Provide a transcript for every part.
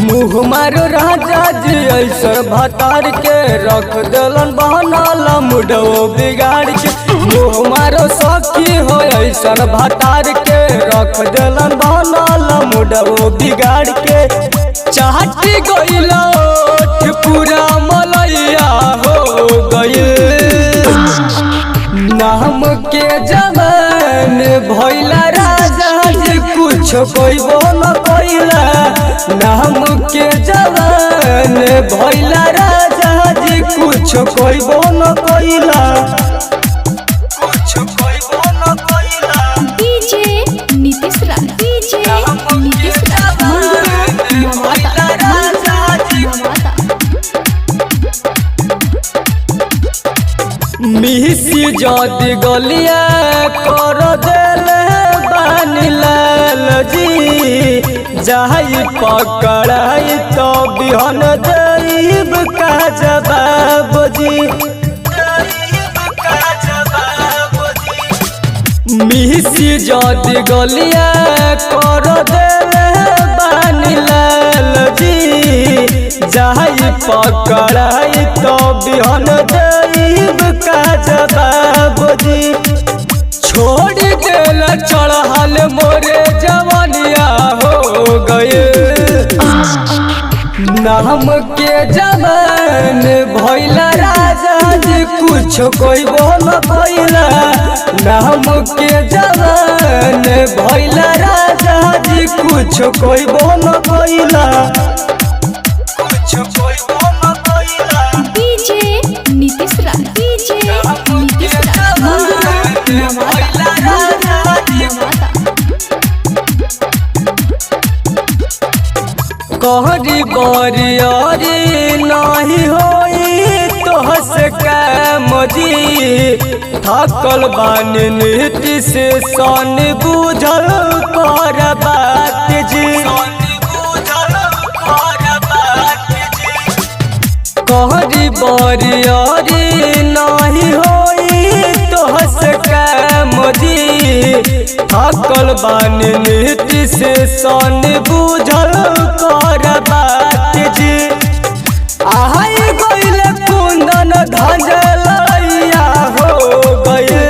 मुँह मारो राजा जी ऐसा भतार के रख दिलन बहनाला मुडो बिगाड़ के। मुँह मारो सखी हो ऐसा भतार के रख दिलन बहनाला मुडो बिगाड़ के। चाहती गइल पूरा मलैया हो गइल नाम के जवान भइला राजा जी कुछ कइबो न कइला। नाम के जवान भइला राजा जी कुछ कइबो न कइला। कुछ कइबो न कइला। डीजे नीतीश राज डीजे नीतीश राज भइला राजा जी मिसी जदी गलिया कर देले बानी लाल जी। जाई पकड़ाई तो बिहन देब का जवाब जी। मिसी जदी गलिया कर देले बानी लाल जी। जाई पकड़ाई तो बिहन देब का जवाब जी। छोड़ देल चढ़ल मोरे जवानिया हो गए नाम के जवान भइला राजा जी कुछ कइबो न कइला। नाम के जवान भइला राजा जी कुछ कइबो न कइला। कुछ कइबो न कइला। डीजे नीतीश राज डीजे नीतीश राज भइला राजा जी कहरी बरियारी नहीं होई तोहस काम जी। थकल बानी नीति से सन बुझल कर बात जी। कहरी बरियारी नहीं होई तोहस काम जी। थकल बानी नीति से सन बुझल कर बात जी। आई गइल कुंदन धंजलैया हो गइल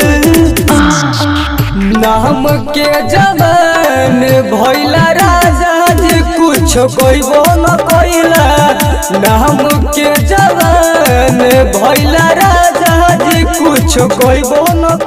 नाम के जवान भइला राजा जी कुछ कइबो न कइला। नाम के जवान भइला राजा जी कुछ कइबो न